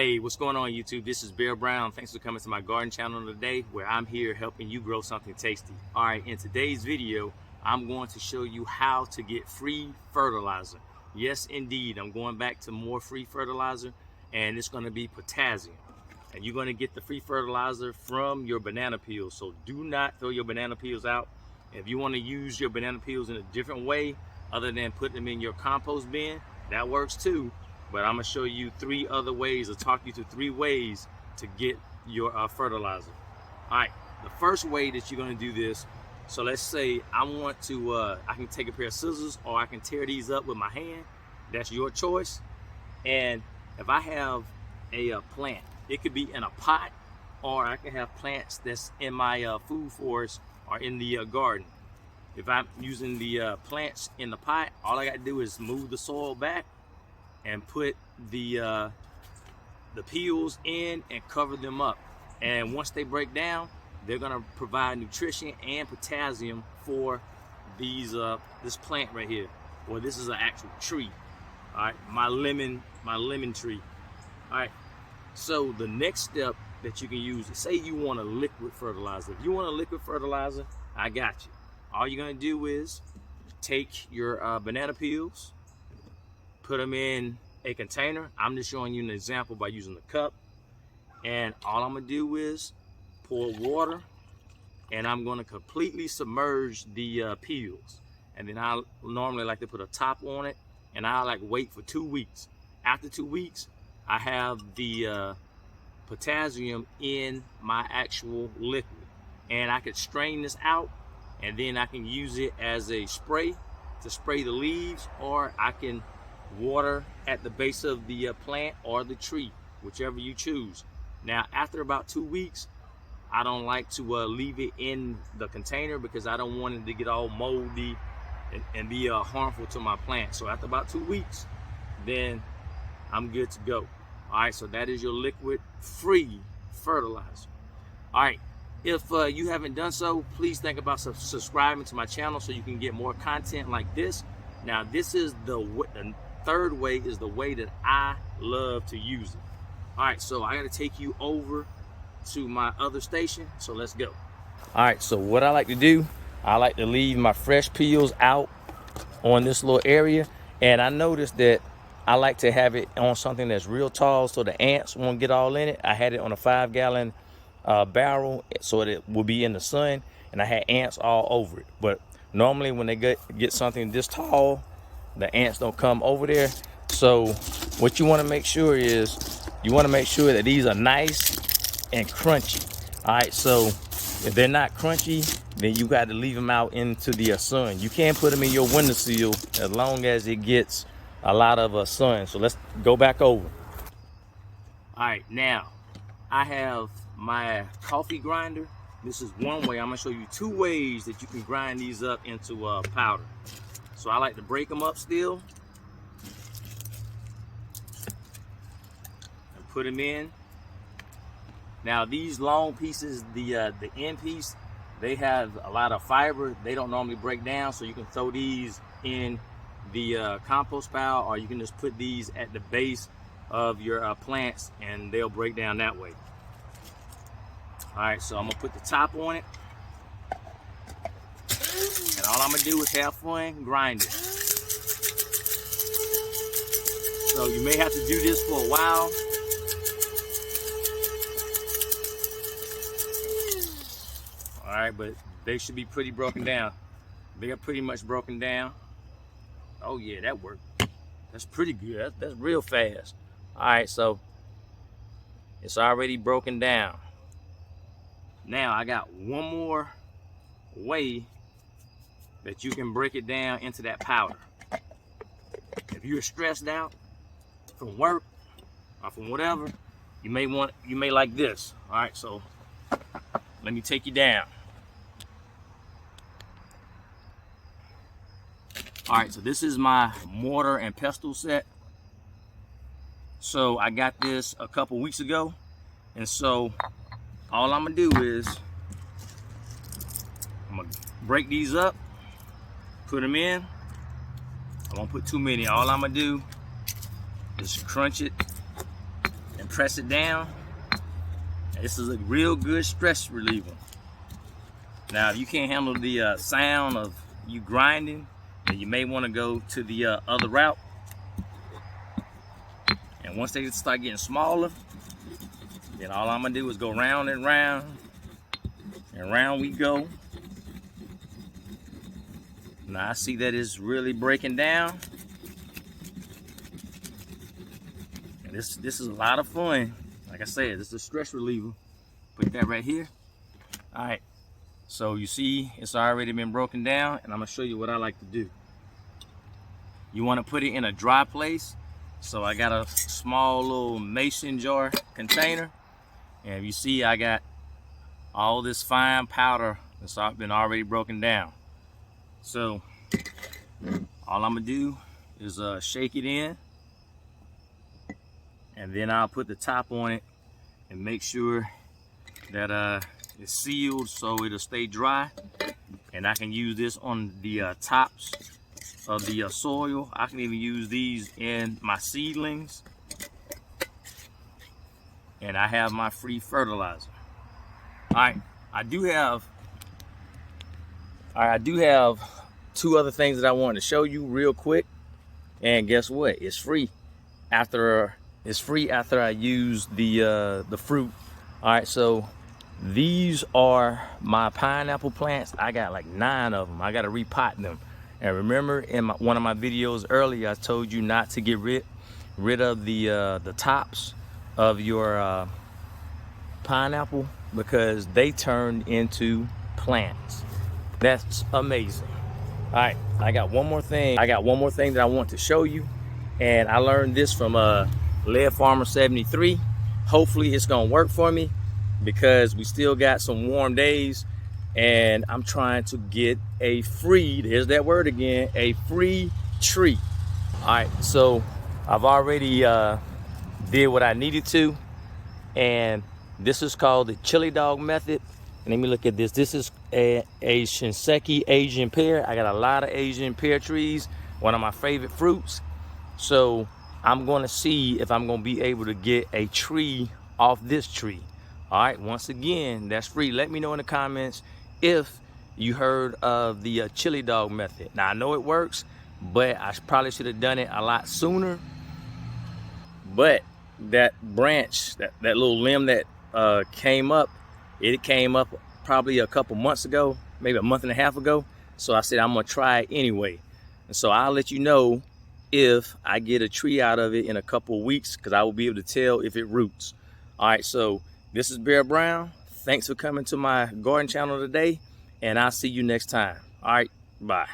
Hey, what's going on YouTube? This is Bear Brown. Thanks for coming to my garden channel today, where I'm here helping you grow something tasty. All right, in today's video, I'm going to show you how to get free fertilizer. Yes, indeed, I'm going back to more free fertilizer, and it's going to be potassium. And you're going to get the free fertilizer from your banana peels. So do not throw your banana peels out. If you want to use your banana peels in a different way, other than putting them in your compost bin, that works too. But I'm going to show you 3 other ways, or talk you through 3 ways to get your fertilizer. All right, the first way that you're going to do this, so let's say I want to, I can take a pair of scissors, or I can tear these up with my hand. That's your choice. And if I have a plant, it could be in a pot, or I can have plants that's in my food forest or in the garden. If I'm using the plants in the pot, all I got to do is move the soil back and put the peels in and cover them up. And once they break down, they're gonna provide nutrition and potassium for these this plant right here. Well, this is an actual tree. All right, my lemon tree. All right, so the next step that you can use, say you want a liquid fertilizer. If you want a liquid fertilizer, I got you. All you're gonna do is take your banana peels, put them in a container. I'm just showing you an example by using the cup. And all I'm gonna do is pour water, and I'm gonna completely submerge the peels. And then I normally like to put a top on it, and I like wait for 2 weeks. After 2 weeks, I have the potassium in my actual liquid. And I could strain this out, and then I can use it as a spray to spray the leaves, or I can water at the base of the plant or the tree, whichever you choose. Now, after about 2 weeks, I don't like to leave it in the container, because I don't want it to get all moldy and be harmful to my plant. So after about 2 weeks, then I'm good to go. All right, so that is your liquid free fertilizer. All right, if you haven't done so, please think about subscribing to my channel so you can get more content like this. Now, this is the third way, is the way that I love to use it. All right, so I got to take you over to my other station, so let's go. All right, so what I like to do, I like to leave my fresh peels out on this little area. And I noticed that I like to have it on something that's real tall so the ants won't get all in it. I had it on a 5-gallon barrel so it will be in the sun, and I had ants all over it. But normally when they get something this tall, the ants don't come over there. So what you want to make sure is, you want to make sure that these are nice and crunchy. All right, so if they're not crunchy, then you got to leave them out into the sun. You can't put them in your windowsill as long as it gets a lot of sun. So let's go back over. All right, now I have my coffee grinder. This is one way. I'm gonna show you 2 ways that you can grind these up into powder. So I like to break them up still and put them in. Now these long pieces, the end piece, they have a lot of fiber. They don't normally break down, so you can throw these in the compost pile, or you can just put these at the base of your plants, and they'll break down that way. All right, so I'm gonna put the top on it, and all I'm gonna do is have fun grinding. So you may have to do this for a while. All right, but they should be pretty broken down. They are pretty much broken down. Oh yeah, that worked. That's pretty good. That's real fast. All right, so it's already broken down. Now I got one more way that you can break it down into that powder. If you're stressed out from work or from whatever, you may like this. All right, so let me take you down. All right, so this is my mortar and pestle set. So I got this a couple weeks ago, and so all I'm gonna do is I'm gonna break these up, put them in. I won't put too many. All I'm gonna do is crunch it and press it down. This is a real good stress reliever. Now, if you can't handle the sound of you grinding, then you may want to go to the other route. And once they start getting smaller, then all I'm gonna do is go round and round, and round we go. Now I see that it's really breaking down. And this is a lot of fun. Like I said, this is a stress reliever. Put that right here. All right. So you see it's already been broken down, and I'm gonna show you what I like to do. You wanna put it in a dry place. So I got a small little mason jar container. And you see I got all this fine powder that's been already broken down. So all I'm gonna do is shake it in. And then I'll put the top on it and make sure that it's sealed so it'll stay dry, and I can use this on the tops of the soil. I can even use these in my seedlings, and I have my free fertilizer. All right, I do have two other things that I wanted to show you real quick, and guess what? It's free after I use the fruit. All right, so these are my pineapple plants. I got like 9 of them. I got to repot them. And remember, in one of my videos earlier, I told you not to get rid of the tops of your pineapple, because they turn into plants. That's amazing. All right, I got one more thing that I want to show you, and I learned this from Lead Farmer 73. Hopefully it's gonna work for me, because we still got some warm days, and I'm trying to get a free, there's that word again, a free tree. All right, so I've already did what I needed to, and this is called the chili dog method. And let me look at this. This is a Shinseki Asian pear. I got a lot of Asian pear trees, one of my favorite fruits. So I'm gonna see if I'm gonna be able to get a tree off this tree. All right, once again, that's free. Let me know in the comments if you heard of the chili dog method. Now I know it works, but I probably should have done it a lot sooner. But that branch, that little limb that came up, it came up probably a couple months ago, maybe a month and a half ago. So I said I'm gonna try it anyway. And so I'll let you know if I get a tree out of it in a couple of weeks, because I will be able to tell if it roots. All right, so this is Bear Brown. Thanks for coming to my garden channel today, and I'll see you next time. All right, bye.